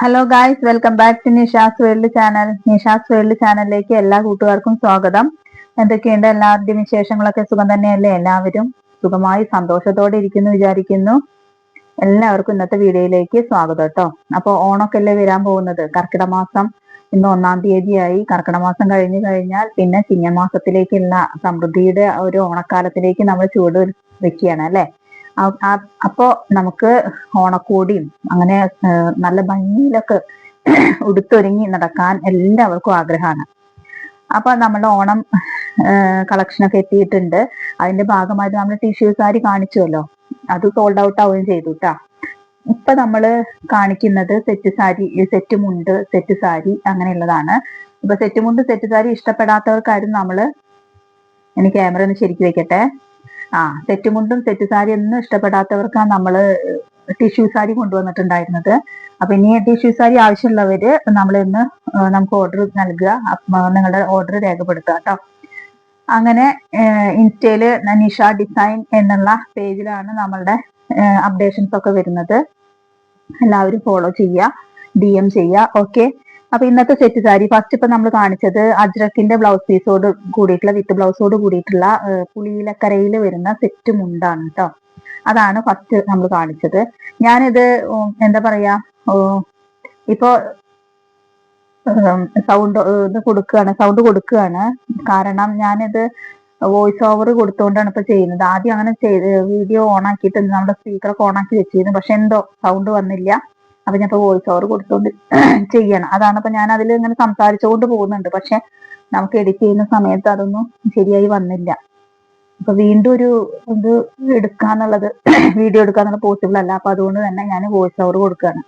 Hello guys, welcome back to Nisha's world channel. Nisha's world ചാനലിലേക്ക് എല്ലാ കൂട്ടുകാർക്കും സ്വാഗതം. എന്തൊക്കെയുണ്ട് എല്ലാവരുടെയും വിശേഷങ്ങളൊക്കെ? സുഖം തന്നെയല്ലേ? എല്ലാവരും സുഖമായി സന്തോഷത്തോടെ ഇരിക്കുന്നു വിചാരിക്കുന്നു. എല്ലാവർക്കും ഇന്നത്തെ വീഡിയോയിലേക്ക് സ്വാഗതം കേട്ടോ. അപ്പോൾ ഓണമൊക്കെ അല്ലേ വരാൻ പോകുന്നത്. കർക്കിടക മാസം ഇന്ന് 1-ാം തീയതിയായി. കർക്കിടക മാസം കഴിഞ്ഞു കഴിഞ്ഞാൽ പിന്നെ ചിങ്ങമാസത്തിലേക്കുള്ള സമൃദ്ധിയുടെ ഒരു ഓണക്കാലത്തിലേക്ക് നമ്മൾ ചുവട് വെക്കുകയാണ് അല്ലെ. അപ്പോ നമുക്ക് ഓണക്കോടിയും അങ്ങനെ നല്ല ഭംഗിയിലൊക്കെ ഉടുത്തൊരുങ്ങി നടക്കാൻ എല്ലാവർക്കും ആഗ്രഹമാണ്. അപ്പൊ നമ്മുടെ ഓണം കളക്ഷനൊക്കെ എത്തിയിട്ടുണ്ട്. അതിന്റെ ഭാഗമായിട്ട് നമ്മൾ ടിഷ്യൂ സാരി കാണിച്ചുവല്ലോ, അത് സോൾഡ് ഔട്ട് ആവുകയും ചെയ്തു കേട്ടാ. ഇപ്പൊ നമ്മള് കാണിക്കുന്നത് സെറ്റ് സാരി, സെറ്റ് മുണ്ട്, സെറ്റ് സാരി അങ്ങനെയുള്ളതാണ്. ഇപ്പൊ സെറ്റ് മുണ്ട് സെറ്റ് സാരി ഇഷ്ടപ്പെടാത്തവർക്കാരും നമ്മള്, ഇനി ക്യാമറ ഒന്ന് ശരിക്കും വെക്കട്ടെ. സെറ്റ് മുണ്ടും സെറ്റ് സാരി ഒന്നും ഇഷ്ടപ്പെടാത്തവർക്കാണ് നമ്മള് ടിഷ്യൂ സാരി കൊണ്ടുവന്നിട്ടുണ്ടായിരുന്നത്. അപ്പൊ ഇനി ടിഷ്യൂ സാരി ആവശ്യമുള്ളവര് നമ്മളിന്ന് നമുക്ക് ഓർഡർ നൽകുക, നിങ്ങളുടെ ഓർഡർ രേഖപ്പെടുത്തുക കേട്ടോ. അങ്ങനെ ഇൻസ്റ്റയില് നിഷ ഡിസൈൻ എന്നുള്ള പേജിലാണ് നമ്മളുടെ അപ്ഡേഷൻസ് ഒക്കെ വരുന്നത്. എല്ലാവരും ഫോളോ ചെയ്യുക, DM ചെയ്യുക. ഓക്കെ. അപ്പൊ ഇന്നത്തെ സെറ്റ് സാരി ഫസ്റ്റ് ഇപ്പൊ നമ്മൾ കാണിച്ചത് അജ്രക്കിന്റെ ബ്ലൗസ് പീസോട് കൂടിയിട്ടുള്ള, വിത്ത് ബ്ലൗസോട് കൂടിയിട്ടുള്ള പുളിയിലക്കരയിൽ വരുന്ന സെറ്റ് മുണ്ടാണ് കേട്ടോ. അതാണ് ഫസ്റ്റ് നമ്മൾ കാണിച്ചത്. ഞാനിത് എന്താ പറയാ, ഇപ്പൊ സൗണ്ട് കൊടുക്കുകയാണ്. കാരണം ഞാനിത് വോയിസ് ഓവർ കൊടുത്തുകൊണ്ടാണ് ഇപ്പൊ ചെയ്യുന്നത്. ആദ്യം അങ്ങനെ വീഡിയോ ഓൺ ആക്കിയിട്ട് നമ്മുടെ സ്പീക്കറൊക്കെ ഓൺ ആക്കി വെച്ചിരുന്നു, പക്ഷെ എന്തോ സൗണ്ട് വന്നില്ല. അപ്പൊ ഞാൻ ഇപ്പൊ വോയിസ് ഓവർ കൊടുത്തോണ്ട് ചെയ്യണം. അതാണ് ഇപ്പൊ ഞാൻ അതിൽ ഇങ്ങനെ സംസാരിച്ചുകൊണ്ട് പോകുന്നുണ്ട്, പക്ഷെ നമുക്ക് എഡിറ്റ് ചെയ്യുന്ന സമയത്ത് അതൊന്നും ശരിയായി വന്നില്ല. അപ്പൊ വീണ്ടും ഒരു ഇത് എടുക്കാന്നുള്ളത് വീഡിയോ എടുക്കാന്നുള്ളത് പോസിബിൾ അല്ല. അപ്പൊ അതുകൊണ്ട് തന്നെ ഞാൻ വോയിസ് ഓവർ കൊടുക്കുകയാണ്.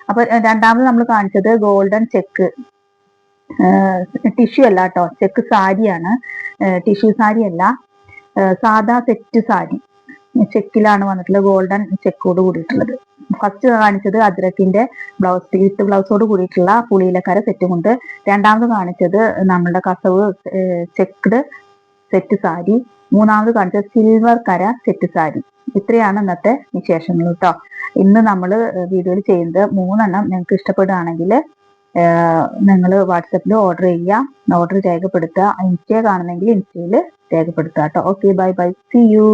അപ്പൊ രണ്ടാമത് നമ്മൾ കാണിച്ചത് ഗോൾഡൻ ചെക്ക് ടിഷ്യൂ അല്ല കേട്ടോ, ചെക്ക് സാരിയാണ്. ടിഷ്യൂ സാരി അല്ല, സാധാ സെറ്റ് സാരി ചെക്കിലാണ് വന്നിട്ടുള്ളത്, ഗോൾഡൻ ചെക്കോട് കൂടിയിട്ടുള്ളത്. ഫസ്റ്റ് കാണിച്ചത് അജ്രക്കിന്റെ വിത്ത് ബ്ലൗസോട് കൂടിയിട്ടുള്ള പുളിയിലക്കര സെറ്റ് കൊണ്ട്. രണ്ടാമത് കാണിച്ചത് നമ്മളുടെ കസവ് ചെക്ക്ഡ് സെറ്റ് സാരി. മൂന്നാമത് കാണിച്ചത് സിൽവർ കര സെറ്റ് സാരി. ഇത്രയാണ് ഇന്നത്തെ വിശേഷങ്ങൾ കേട്ടോ. ഇന്ന് നമ്മൾ വീഡിയോയിൽ ചെയ്യുന്നത് 3 എണ്ണം നിങ്ങൾക്ക് ഇഷ്ടപ്പെടുകയാണെങ്കിൽ നിങ്ങൾ വാട്സപ്പിൽ ഓർഡർ ചെയ്യുക, ഓർഡർ രേഖപ്പെടുത്തുക. ഇൻസ്റ്റ കാണുന്നെങ്കിൽ ഇൻസ്റ്റയിൽ രേഖപ്പെടുത്തുക കേട്ടോ. Okay, bye bye, see U.